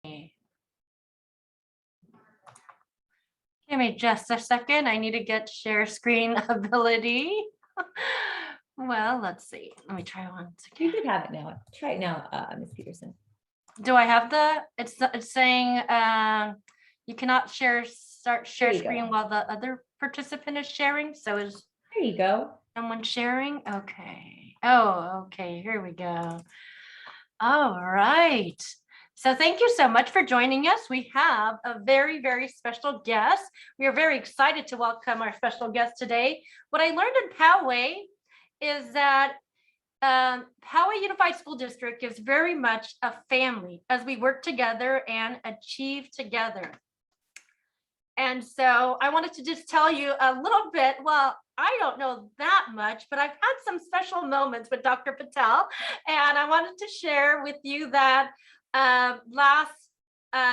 Give me just a second. I need to get share screen ability. Well, let's see. Let me try once again. You could have it now. Try it now, Ms. Peterson. Do I have it's saying you cannot share screen while the other participant is sharing. So is there you go. Someone sharing? Okay. Oh, okay. Here we go. All right. So thank you so much for joining us. We have a very, very special guest. We are very excited to welcome our special guest today. What I learned in Poway is that Poway Unified School District is very much a family as we work together and achieve together. And so I wanted to just tell you a little bit. Well, I don't know that much, but I've had some special moments with Dr. Patel. And I wanted to share with you that last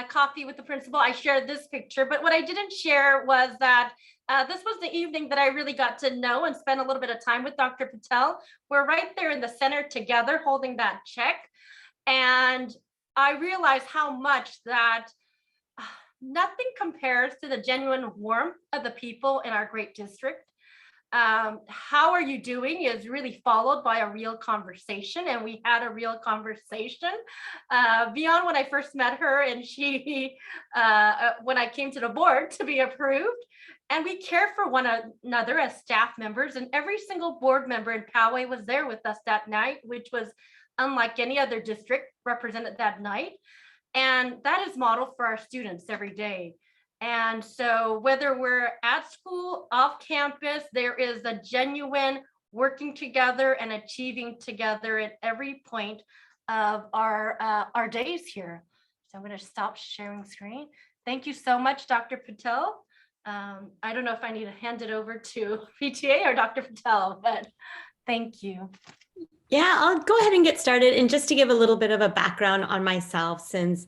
coffee with the principal, I shared this picture. But what I didn't share was that this was the evening that I really got to know and spend a little bit of time with Dr. Patel. We're right there in the center together holding that check. And I realized how much that nothing compares to the genuine warmth of the people in our great district. How are you doing is really followed by a real conversation, and we had a real conversation beyond when I first met her, and she when I came to the board to be approved. And we care for one another as staff members, and every single board member in Poway was there with us that night, which was unlike any other district represented that night. And that is modeled for our students every day. And so whether we're at school, off campus, there is a genuine working together and achieving together at every point of our days here. So I'm going to stop sharing screen. Thank you so much, Dr. Patel. I don't know if I need to hand it over to PTA or Dr. Patel, but thank you. Yeah, I'll go ahead and get started. And just to give a little bit of a background on myself, since,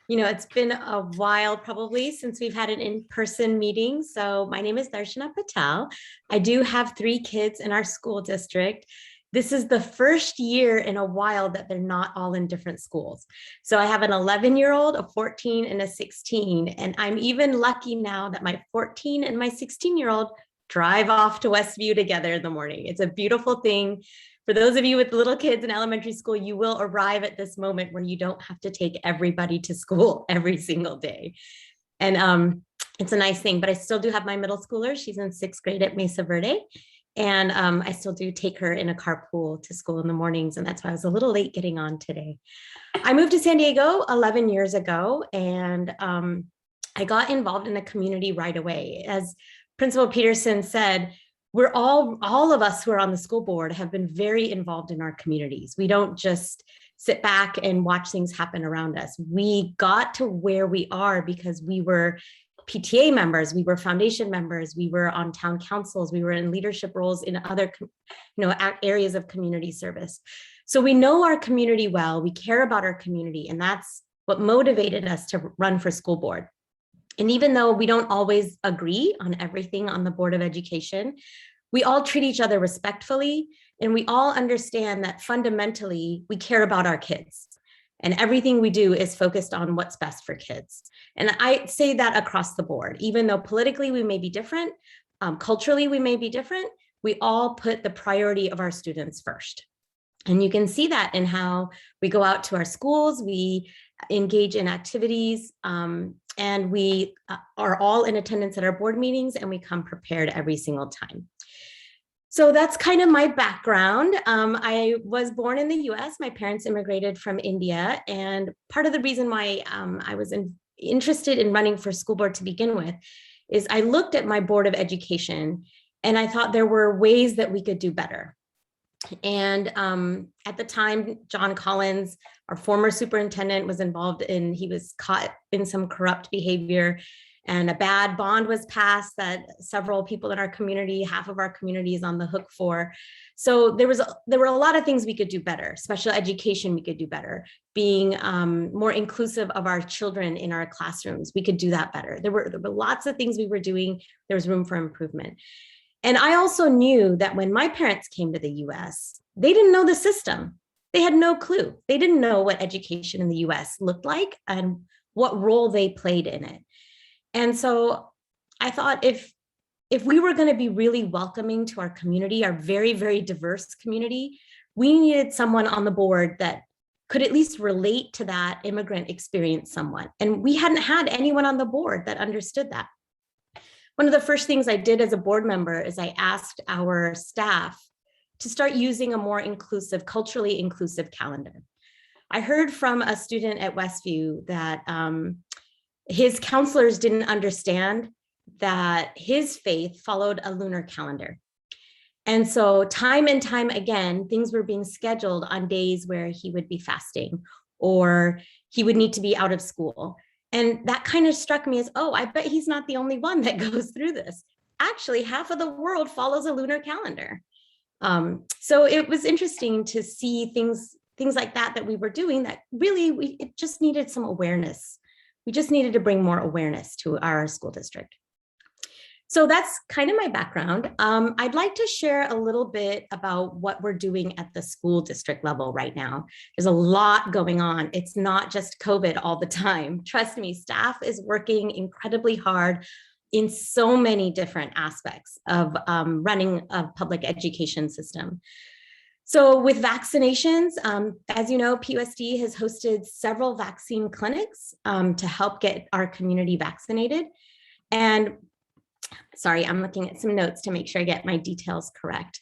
you know, it's been a while probably since we've had an in-person meeting. So my name is Darshana Patel. I do have 3 kids in our school district. This is the first year in a while that they're not all in different schools. So I have an 11-year-old, a 14, and a 16. And I'm even lucky now that my 14 and my 16-year-old drive off to Westview together in the morning. It's a beautiful thing. For those of you with little kids in elementary school, you will arrive at this moment where you don't have to take everybody to school every single day. And it's a nice thing, but I still do have my middle schooler. She's in 6th grade at Mesa Verde. And I still do take her in a carpool to school in the mornings. And that's why I was a little late getting on today. I moved to San Diego 11 years ago, and I got involved in the community right away. As Principal Peterson said, we're all of us who are on the school board have been very involved in our communities. We don't just sit back and watch things happen around us. We got to where we are because we were PTA members, we were foundation members, we were on town councils, we were in leadership roles in other, areas of community service. So we know our community well, we care about our community, and that's what motivated us to run for school board. And even though we don't always agree on everything on the Board of Education, we all treat each other respectfully, and we all understand that fundamentally we care about our kids. And everything we do is focused on what's best for kids. And I say that across the board, even though politically we may be different, culturally we may be different, we all put the priority of our students first. And you can see that in how we go out to our schools, we engage in activities, and we are all in attendance at our board meetings, and we come prepared every single time. So that's kind of my background. I was born in the US. My parents immigrated from India. And part of the reason why I was interested in running for school board to begin with is I looked at my Board of Education and I thought there were ways that we could do better. And at the time, John Collins, our former superintendent, was involved in, he was caught in some corrupt behavior, and a bad bond was passed that several people in our community, half of our community, is on the hook for. So there were a lot of things we could do better. Special education we could do better. Being more inclusive of our children in our classrooms, we could do that better. There were lots of things we were doing. There was room for improvement. And I also knew that when my parents came to the US, they didn't know the system. They had no clue. They didn't know what education in the US looked like and what role they played in it. And so I thought if we were going to be really welcoming to our community, our very, very diverse community, we needed someone on the board that could at least relate to that immigrant experience somewhat. And we hadn't had anyone on the board that understood that. One of the first things I did as a board member is I asked our staff to start using a more inclusive, culturally inclusive calendar. I heard from a student at Westview that his counselors didn't understand that his faith followed a lunar calendar. And so time and time again, things were being scheduled on days where he would be fasting or he would need to be out of school. And that kind of struck me as, oh, I bet he's not the only one that goes through this. Actually, half of the world follows a lunar calendar. So it was interesting to see things like that we were doing that really, it just needed some awareness. We just needed to bring more awareness to our school district. So that's kind of my background. I'd like to share a little bit about what we're doing at the school district level right now. There's a lot going on. It's not just COVID all the time. Trust me, staff is working incredibly hard in so many different aspects of running a public education system. So with vaccinations, as you know, PUSD has hosted several vaccine clinics to help get our community vaccinated. And sorry, I'm looking at some notes to make sure I get my details correct.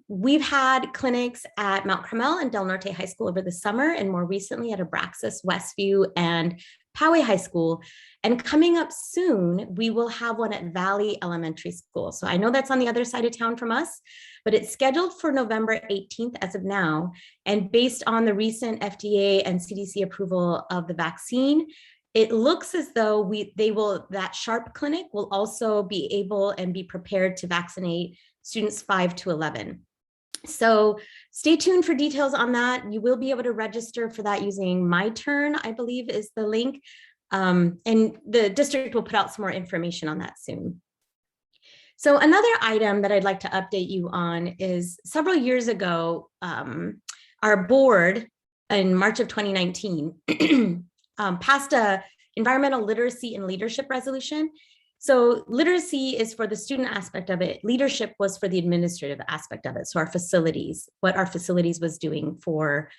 We've had clinics at Mount Carmel and Del Norte High School over the summer, and more recently at Abraxas, Westview, and Poway High School. And coming up soon, we will have one at Valley Elementary School. So I know that's on the other side of town from us, but it's scheduled for November 18th as of now. And based on the recent FDA and CDC approval of the vaccine, it looks as though that SHARP clinic will also be able and be prepared to vaccinate students 5 to 11. So stay tuned for details on that. You will be able to register for that using My Turn, I believe is the link. And the district will put out some more information on that soon. So another item that I'd like to update you on is several years ago, our board in March of 2019 passed a environmental literacy and leadership resolution. So literacy is for the student aspect of it. Leadership was for the administrative aspect of it. So our facilities, what our facilities was doing for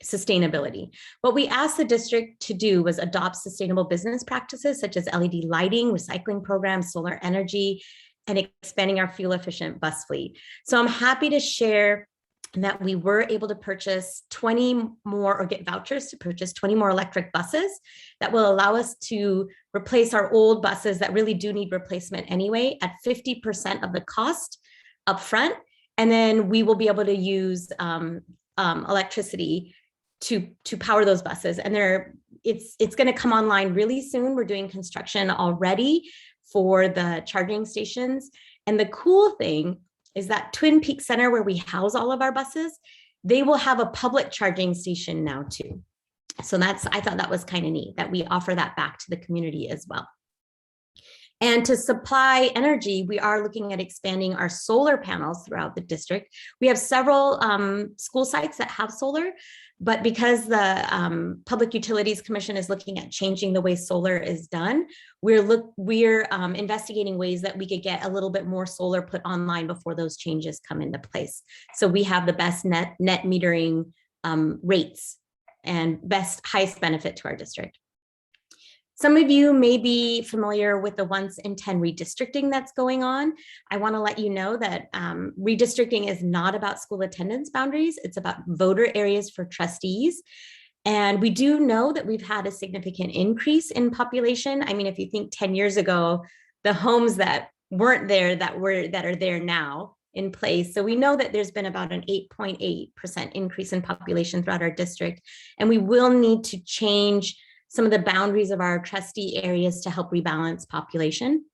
sustainability. What we asked the district to do was adopt sustainable business practices such as LED lighting, recycling programs, solar energy, and expanding our fuel efficient bus fleet. So I'm happy to share that we were able to purchase 20 more or get vouchers to purchase 20 more electric buses that will allow us to replace our old buses that really do need replacement anyway at 50% of the cost upfront. And then we will be able to use electricity to power those buses. And it's going to come online really soon. We're doing construction already for the charging stations. And the cool thing is that Twin Peaks Center where we house all of our buses, they will have a public charging station now too. So I thought that was kind of neat that we offer that back to the community as well. And to supply energy, we are looking at expanding our solar panels throughout the district. We have several school sites that have solar, but because the Public Utilities Commission is looking at changing the way solar is done, we're investigating ways that we could get a little bit more solar put online before those changes come into place. So we have the best net metering rates and highest benefit to our district. Some of you may be familiar with the once in 10 redistricting that's going on. I want to let you know that redistricting is not about school attendance boundaries. It's about voter areas for trustees. And we do know that we've had a significant increase in population. I mean, if you think 10 years ago, the homes that weren't there that are there now in place. So we know that there's been about an 8.8% increase in population throughout our district. And we will need to change some of the boundaries of our trustee areas to help rebalance population.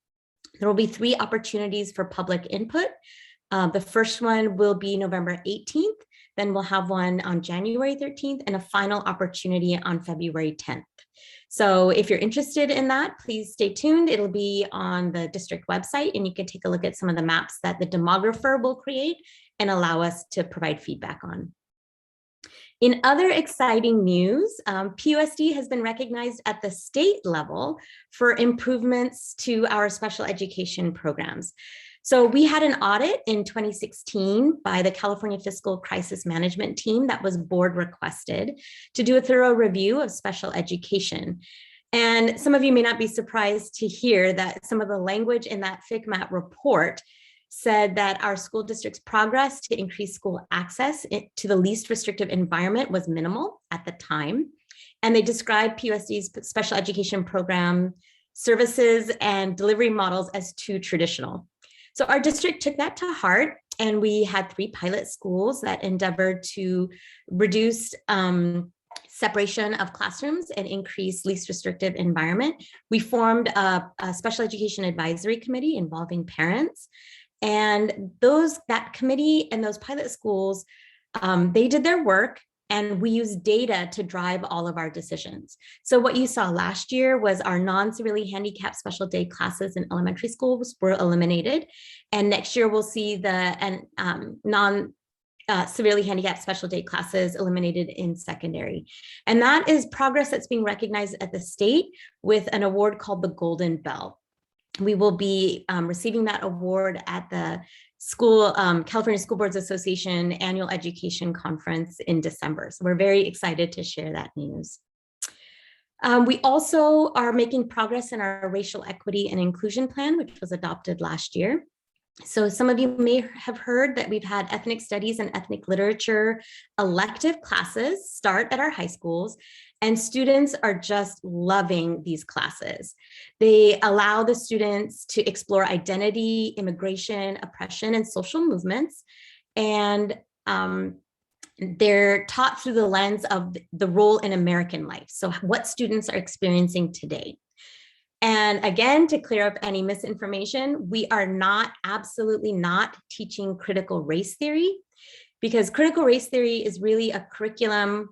There will be 3 opportunities for public input. The first one will be November 18th, then we'll have one on January 13th, and a final opportunity on February 10th. So if you're interested in that, please stay tuned. It'll be on the district website, and you can take a look at some of the maps that the demographer will create and allow us to provide feedback on. In other exciting news, PUSD has been recognized at the state level for improvements to our special education programs. So we had an audit in 2016 by the California Fiscal Crisis Management Team that was board requested to do a thorough review of special education. And some of you may not be surprised to hear that some of the language in that FCMAT report said that our school district's progress to increase school access to the least restrictive environment was minimal at the time. And they described PUSD's special education program services and delivery models as too traditional. So our district took that to heart, and we had 3 pilot schools that endeavored to reduce separation of classrooms and increase least restrictive environment. We formed a special education advisory committee involving parents, and that committee and those pilot schools, they did their work, and we used data to drive all of our decisions. So what you saw last year was our non-severely handicapped special day classes in elementary schools were eliminated. And next year we'll see the severely handicapped special day classes eliminated in secondary. And that is progress that's being recognized at the state with an award called the Golden Bell. We will be receiving that award at the California School Boards Association Annual Education Conference in December. So we're very excited to share that news. We also are making progress in our racial equity and inclusion plan, which was adopted last year. So some of you may have heard that we've had ethnic studies and ethnic literature elective classes start at our high schools, and students are just loving these classes. They allow the students to explore identity, immigration, oppression, and social movements. And they're taught through the lens of the role in American life. So what students are experiencing today. And again, to clear up any misinformation, we are absolutely not teaching critical race theory, because critical race theory is really a curriculum,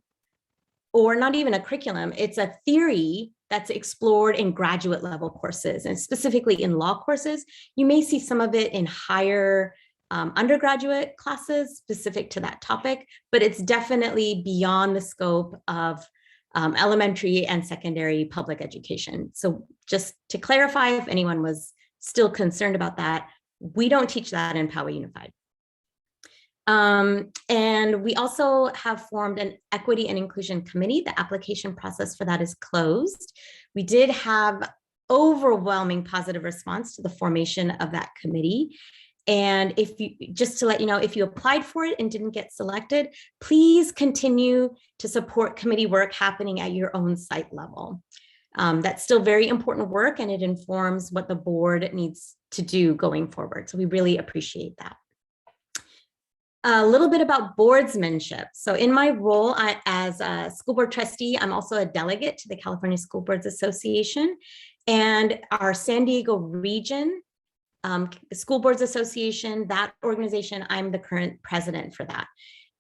or not even a curriculum, it's a theory that's explored in graduate level courses, and specifically in law courses. You may see some of it in higher undergraduate classes specific to that topic, but it's definitely beyond the scope of elementary and secondary public education. So just to clarify, if anyone was still concerned about that, we don't teach that in Poway Unified. And we also have formed an equity and inclusion committee. The application process for that is closed. We did have overwhelming positive response to the formation of that committee. And just to let you know, if you applied for it and didn't get selected, please continue to support committee work happening at your own site level. That's still very important work, and it informs what the board needs to do going forward. So we really appreciate that. A little bit about boardsmanship. So in my role as a school board trustee, I'm also a delegate to the California School Boards Association, and our San Diego region School Boards Association, that organization, I'm the current president for that.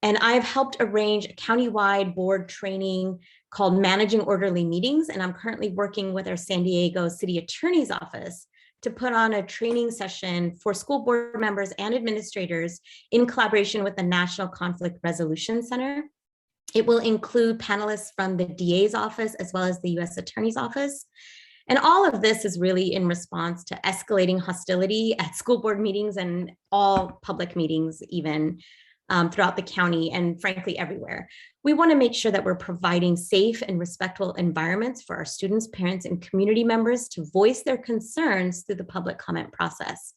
And I've helped arrange a countywide board training called Managing Orderly Meetings. And I'm currently working with our San Diego City Attorney's Office to put on a training session for school board members and administrators in collaboration with the National Conflict Resolution Center. It will include panelists from the DA's office as well as the US Attorney's Office. And all of this is really in response to escalating hostility at school board meetings and all public meetings, even throughout the county and frankly, everywhere. We want to make sure that we're providing safe and respectful environments for our students, parents, and community members to voice their concerns through the public comment process.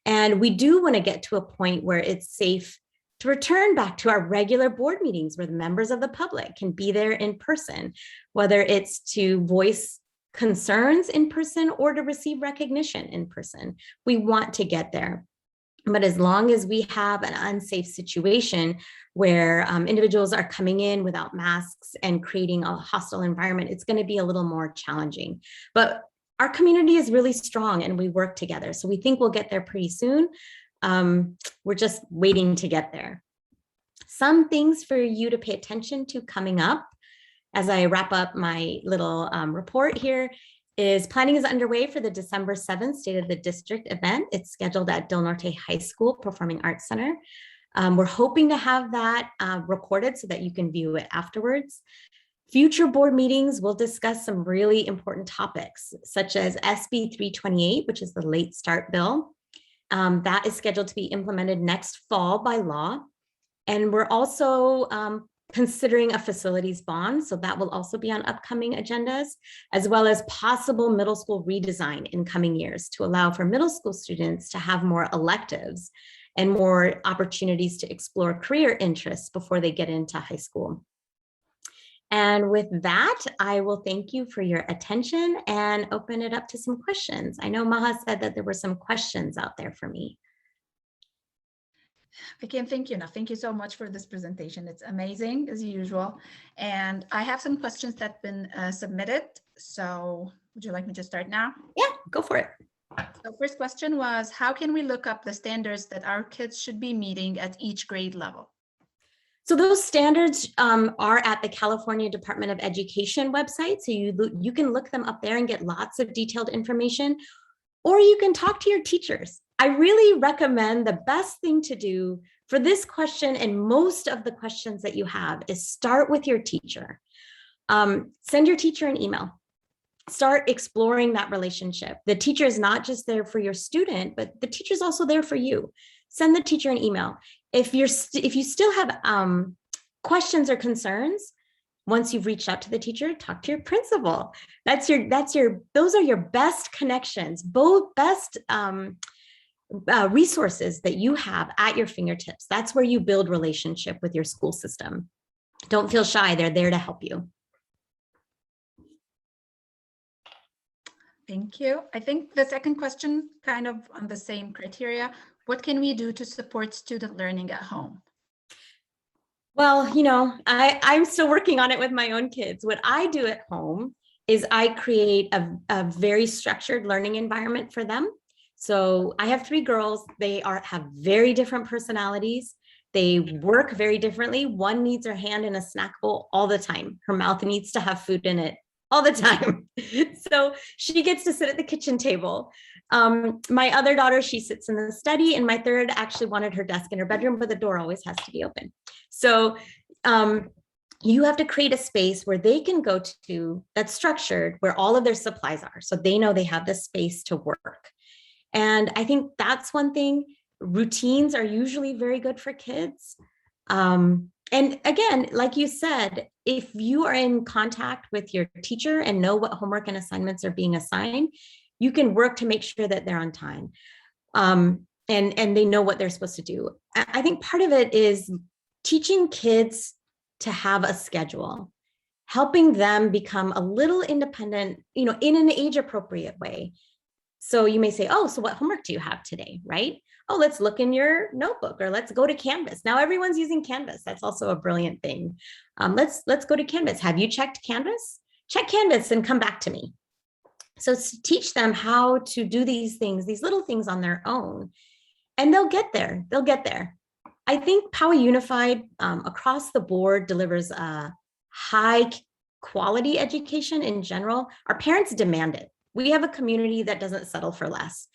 And we do want to get to a point where it's safe to return back to our regular board meetings where the members of the public can be there in person, whether it's to voice concerns in person or to receive recognition in person. We want to get there. But as long as we have an unsafe situation where individuals are coming in without masks and creating a hostile environment, it's going to be a little more challenging. But our community is really strong and we work together. So we think we'll get there pretty soon. We're just waiting to get there. Some things for you to pay attention to coming up as I wrap up my little report here is planning is underway for the December 7th State of the District event. It's scheduled at Del Norte High School Performing Arts Center. We're hoping to have that recorded so that you can view it afterwards. Future board meetings will discuss some really important topics, such as SB 328, which is the late start bill. That is scheduled to be implemented next fall by law. And we're also considering a facilities bond, so that will also be on upcoming agendas, as well as possible middle school redesign in coming years to allow for middle school students to have more electives and more opportunities to explore career interests before they get into high school. And with that, I will thank you for your attention and open it up to some questions. I know Maha said that there were some questions out there for me. I can't thank you enough. Thank you so much for this presentation. It's amazing as usual. And I have some questions that have been submitted. So would you like me to start now? Yeah, go for it. So first question was, how can we look up the standards that our kids should be meeting at each grade level? So those standards are at the California Department of Education website. So you can look them up there and get lots of detailed information, or you can talk to your teachers. I really recommend the best thing to do for this question and most of the questions that you have is start with your teacher. Send your teacher an email. Start exploring that relationship. The teacher is not just there for your student, but the teacher is also there for you. Send the teacher an email. If you still have questions or concerns, once you've reached out to the teacher, talk to your principal. Those are your best connections, both best resources that you have at your fingertips. That's where you build relationship with your school system. Don't feel shy. They're there to help you. Thank you. I think the second question, kind of on the same criteria, what can we do to support student learning at home? Well, I'm still working on it with my own kids. What I do at home is I create a very structured learning environment for them. So I have 3 girls. They have very different personalities. They work very differently. One needs her hand in a snack bowl all the time. Her mouth needs to have food in it all the time. So she gets to sit at the kitchen table. My other daughter, she sits in the study, and my third actually wanted her desk in her bedroom, but the door always has to be open. So you have to create a space where they can go to that's structured, where all of their supplies are. So they know they have the space to work. And I think that's one thing. Routines are usually very good for kids. And again, like you said, if you are in contact with your teacher and know what homework and assignments are being assigned, you can work to make sure that they're on time and they know what they're supposed to do. I think part of it is teaching kids to have a schedule, helping them become a little independent, in an age appropriate way. So you may say, oh, so what homework do you have today, right? Oh, let's look in your notebook, or let's go to Canvas. Now everyone's using Canvas. That's also a brilliant thing. Let's go to Canvas. Have you checked Canvas? Check Canvas and come back to me. So teach them how to do these things, these little things on their own, and they'll get there. They'll get there. I think Poway Unified across the board delivers a high quality education in general. Our parents demand it. We have a community that doesn't settle for less.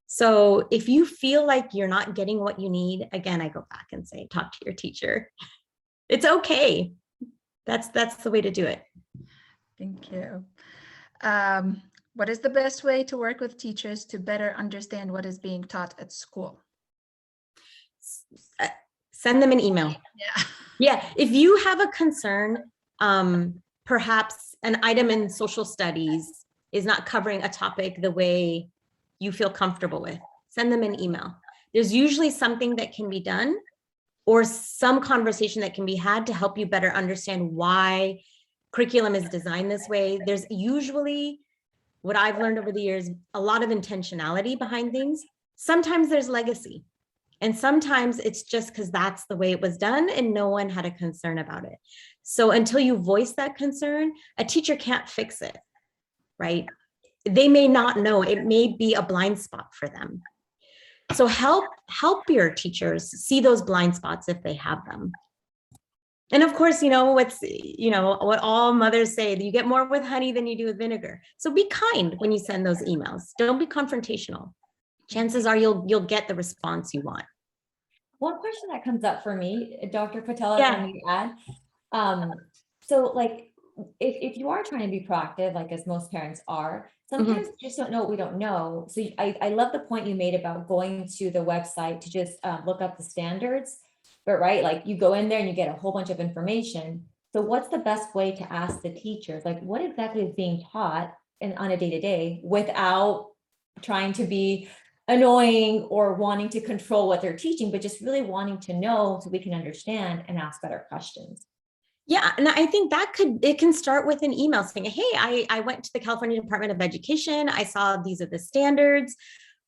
So if you feel like you're not getting what you need, again, I go back and say, talk to your teacher. It's okay. That's the way to do it. Thank you. What is the best way to work with teachers to better understand what is being taught at school? Send them an email. Yeah. Yeah. If you have a concern, perhaps an item in social studies is not covering a topic the way you feel comfortable with, send them an email. There's usually something that can be done or some conversation that can be had to help you better understand why curriculum is designed this way. There's usually, what I've learned over the years, a lot of intentionality behind things. Sometimes there's legacy, and sometimes it's just because that's the way it was done and no one had a concern about it. So until you voice that concern, a teacher can't fix it, right? They may not know, it may be a blind spot for them. So help your teachers see those blind spots if they have them. And of course, what all mothers say, that you get more with honey than you do with vinegar. So be kind when you send those emails. Don't be confrontational. Chances are you'll get the response you want. one question that comes up for me, Dr. Patel, if Yeah. I may add. So like, if you are trying to be proactive, like as most parents are, sometimes we just don't know what we don't know. So I love the point you made about going to the website to just look up the standards. But right, like you go in there and you get a whole bunch of information. So what's the best way to ask the teachers, like what exactly is being taught on a day-to-day without trying to be annoying or wanting to control what they're teaching, but just really wanting to know so we can understand and ask better questions. Yeah, and I think it can start with an email saying, hey, I went to the California Department of Education. I saw these are the standards.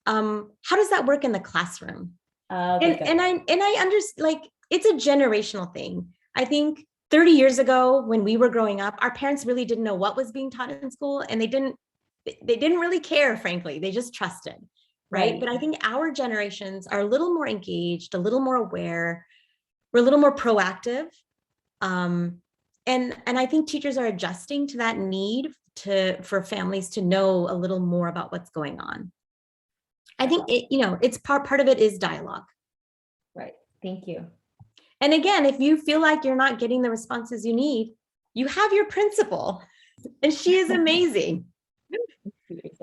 How does that work in the classroom? And I understand, like, it's a generational thing. I think 30 years ago, when we were growing up, our parents really didn't know what was being taught in school, and they didn't really care, frankly. They just trusted, right? But I think our generations are a little more engaged, a little more aware. We're a little more proactive. And I think teachers are adjusting to that need for families to know a little more about what's going on. I think it's part of it is dialogue. Right. Thank you. And again, if you feel like you're not getting the responses you need, you have your principal, and she is amazing.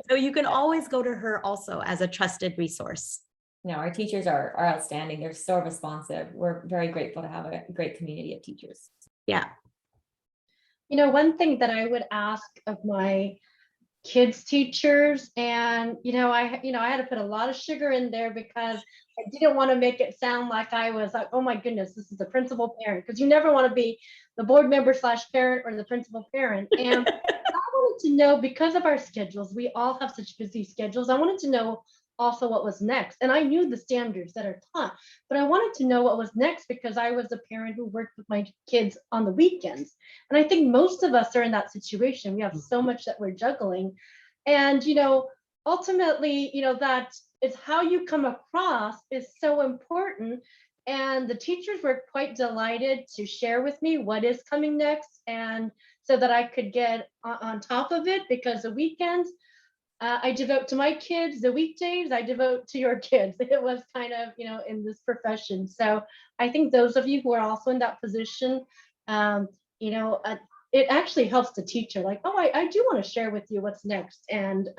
So you can always go to her also as a trusted resource. No, our teachers are outstanding. They're so responsive. We're very grateful to have a great community of teachers. Yeah. One thing that I would ask of my kids teachers, and I had to put a lot of sugar in there because I didn't want to make it sound like I was like, oh my goodness, this is the principal parent, because you never want to be the board member / parent or the principal parent. And I wanted to know, because of our schedules, we all have such busy schedules, I wanted to know also what was next. And I knew the standards that are taught, but I wanted to know what was next because I was a parent who worked with my kids on the weekends. And I think most of us are in that situation. We have so much that we're juggling. And, ultimately, that is how you come across is so important. And the teachers were quite delighted to share with me what is coming next. And so that I could get on top of it, because the weekends, I devote to my kids. The weekdays, I devote to your kids. It was kind of, in this profession. So I think those of you who are also in that position, it actually helps the teacher. Like, oh, I do want to share with you what's next. And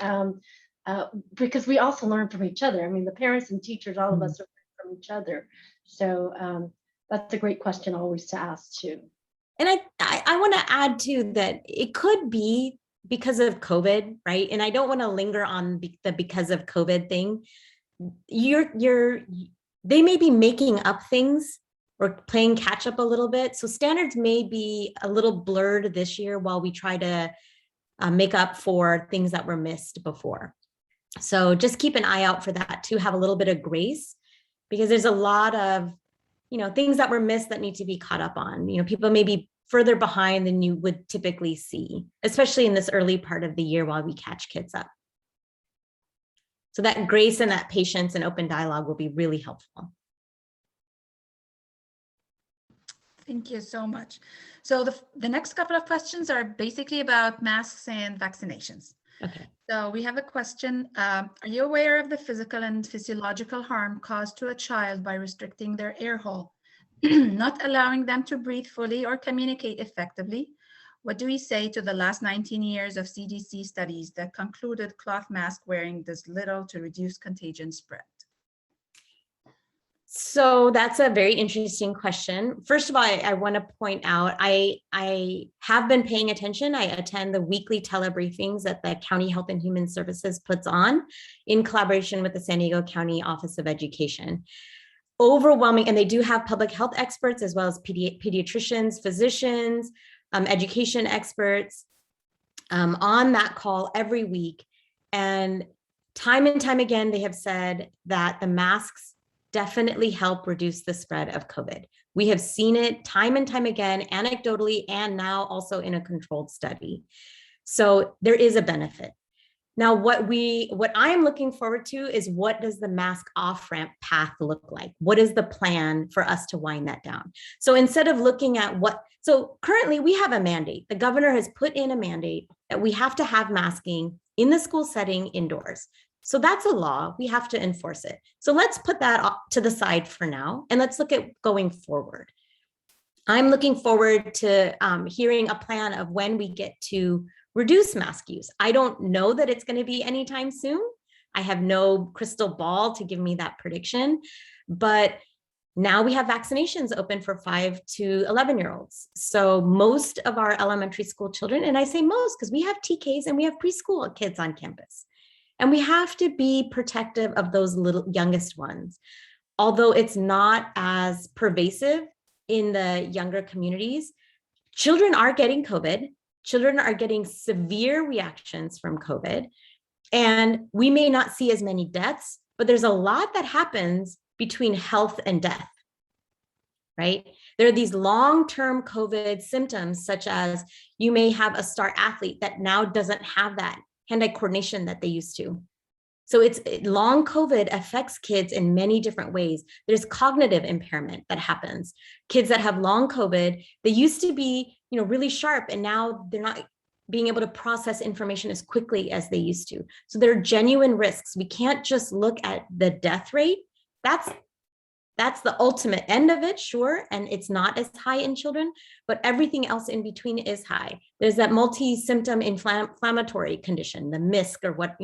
because we also learn from each other. I mean, the parents and teachers, all of us are learning from each other. So that's a great question always to ask too. And I want to add too that it could be because of COVID, right? And I don't want to linger on the because of COVID thing. They may be making up things or playing catch up a little bit. So standards may be a little blurred this year while we try to make up for things that were missed before. So just keep an eye out for that too. Have a little bit of grace, because there's a lot of, things that were missed that need to be caught up on. People may be further behind than you would typically see, especially in this early part of the year while we catch kids up. So that grace and that patience and open dialogue will be really helpful. Thank you so much. So the next couple of questions are basically about masks and vaccinations. Okay. So we have a question. Are you aware of the physical and physiological harm caused to a child by restricting their air hole, not allowing them to breathe fully or communicate effectively? What do we say to the last 19 years of CDC studies that concluded cloth mask wearing does little to reduce contagion spread? So that's a very interesting question. First of all, I want to point out, I have been paying attention. I attend the weekly telebriefings that the County Health and Human Services puts on in collaboration with the San Diego County Office of Education. Overwhelming, and they do have public health experts as well as pediatricians, physicians, education experts on that call every week. And time again, they have said that the masks definitely help reduce the spread of COVID. We have seen it time and time again, anecdotally, and now also in a controlled study. So there is a benefit. Now, what I'm looking forward to is, what does the mask off-ramp path look like? What is the plan for us to wind that down? So instead of looking at so currently we have a mandate. The governor has put in a mandate that we have to have masking in the school setting indoors. So that's a law. We have to enforce it. So let's put that to the side for now, and let's look at going forward. I'm looking forward to hearing a plan of when we get to reduce mask use. I don't know that it's going to be anytime soon. I have no crystal ball to give me that prediction, but now we have vaccinations open for 5 to 11-year-olds. So most of our elementary school children, and I say most because we have TKs and we have preschool kids on campus, and we have to be protective of those little youngest ones. Although it's not as pervasive in the younger communities, children are getting COVID. Children are getting severe reactions from COVID. And we may not see as many deaths, but there's a lot that happens between health and death, right? There are these long-term COVID symptoms, such as you may have a star athlete that now doesn't have that hand-eye coordination that they used to. So long COVID affects kids in many different ways. There's cognitive impairment that happens. Kids that have long COVID, they used to be, really sharp, and now they're not being able to process information as quickly as they used to. So there are genuine risks. We can't just look at the death rate. That's the ultimate end of it, sure, and it's not as high in children, but everything else in between is high. There's that multi-symptom inflammatory condition, the MISC, or what,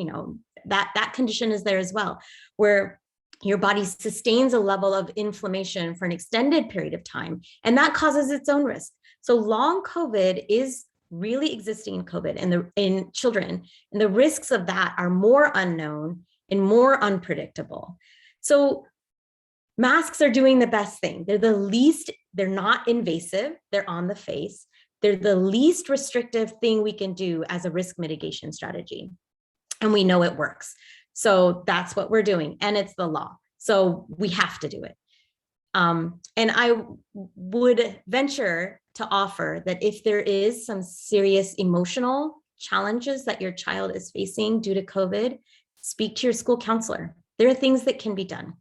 that condition is there as well, where your body sustains a level of inflammation for an extended period of time, and that causes its own risk. So long COVID is really existing in COVID and in children, and the risks of that are more unknown and more unpredictable. So masks are doing the best thing. They're not invasive, they're on the face. They're the least restrictive thing we can do as a risk mitigation strategy. And we know it works. So that's what we're doing. And it's the law. So we have to do it. And I would venture to offer that if there is some serious emotional challenges that your child is facing due to COVID, speak to your school counselor. There are things that can be done.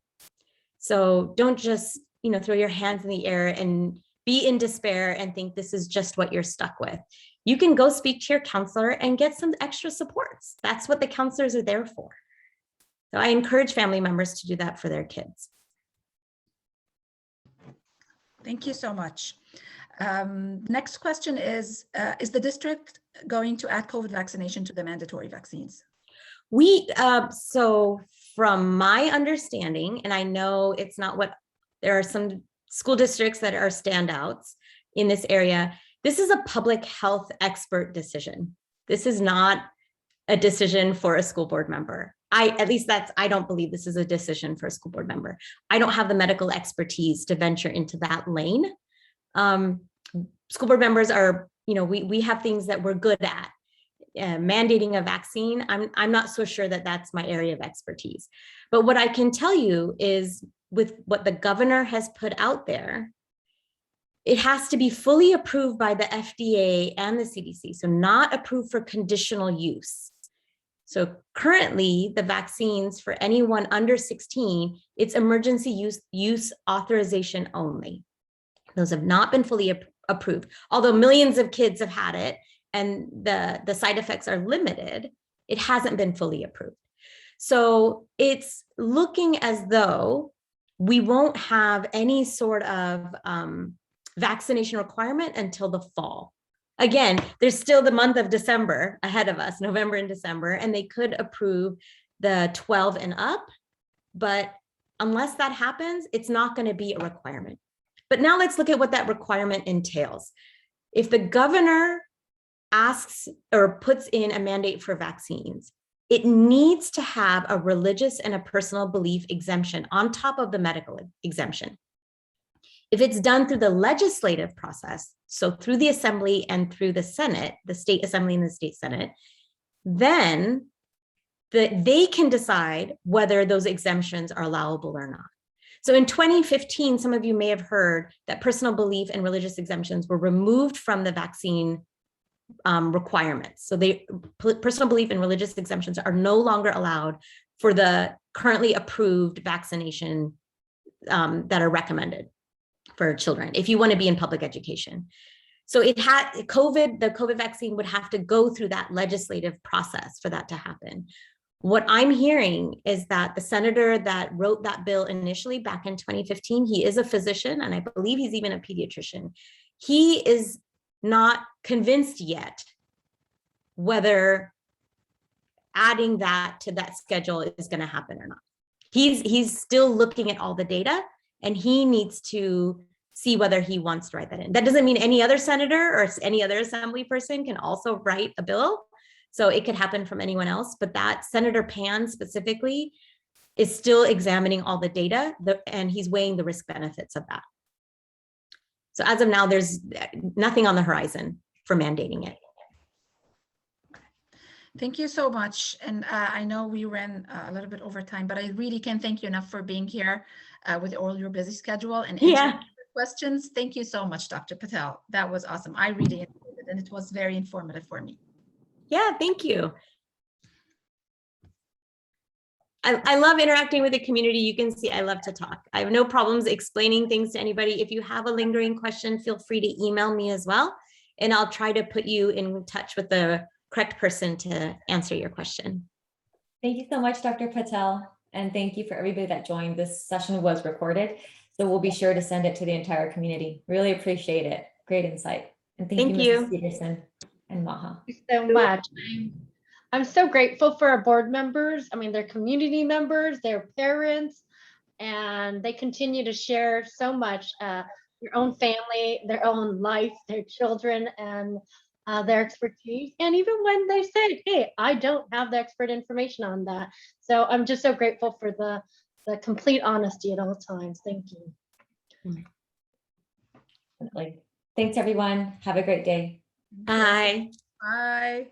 So don't just, throw your hands in the air and be in despair and think this is just what you're stuck with. You can go speak to your counselor and get some extra supports. That's what the counselors are there for. So I encourage family members to do that for their kids. Thank you so much. Next question is the district going to add COVID vaccination to the mandatory vaccines? So from my understanding, and I know it's not there are some school districts that are standouts in this area. This is a public health expert decision. This is not a decision for a school board member. I don't believe this is a decision for a school board member. I don't have the medical expertise to venture into that lane. School board members are, we have things that we're good at. Mandating a vaccine, I'm not so sure that that's my area of expertise. But what I can tell you is, with what the governor has put out there, it has to be fully approved by the FDA and the CDC, so not approved for conditional use. So currently, the vaccines for anyone under 16, it's emergency use authorization only. Those have not been fully approved, although millions of kids have had it and the side effects are limited. It hasn't been fully approved. So it's looking as though we won't have any sort of vaccination requirement until the fall. Again, there's still the month of December ahead of us, November and December, and they could approve the 12 and up, but unless that happens, it's not going to be a requirement. But now let's look at what that requirement entails. If the governor asks or puts in a mandate for vaccines, it needs to have a religious and a personal belief exemption on top of the medical exemption. If it's done through the legislative process, so through the assembly and through the Senate, the state assembly and the state Senate, then they can decide whether those exemptions are allowable or not. So in 2015, some of you may have heard that personal belief and religious exemptions were removed from the vaccine requirements. So personal belief and religious exemptions are no longer allowed for the currently approved vaccination that are recommended for children if you want to be in public education. So the COVID vaccine would have to go through that legislative process for that to happen. What I'm hearing is that the senator that wrote that bill initially back in 2015, he is a physician, and I believe he's even a pediatrician. He is not convinced yet whether adding that to that schedule is going to happen or not. He's still looking at all the data, and he needs to see whether he wants to write that in. That doesn't mean any other senator or any other assembly person can also write a bill. So it could happen from anyone else, but that Senator Pan specifically is still examining all the data and he's weighing the risk benefits of that. So as of now, there's nothing on the horizon for mandating it. Thank you so much. And I know we ran a little bit over time, but I really can't thank you enough for being here with all your busy schedule and answering questions. Thank you so much, Dr. Patel. That was awesome. I really enjoyed it, and it was very informative for me. Yeah, thank you. I love interacting with the community. You can see I love to talk. I have no problems explaining things to anybody. If you have a lingering question, feel free to email me as well, and I'll try to put you in touch with the correct person to answer your question. Thank you so much, Dr. Patel. And thank you for everybody that joined. This session was recorded, so we'll be sure to send it to the entire community. Really appreciate it. Great insight. And thank you, Mrs. Peterson and Maha. Thank you so much. I'm so grateful for our board members. I mean, they're community members, they're parents, and they continue to share so much, their own family, their own life, their children, and their expertise. And even when they say, hey, I don't have the expert information on that. So I'm just so grateful for the complete honesty at all times. Thank you. Thanks, everyone. Have a great day. Bye. Bye.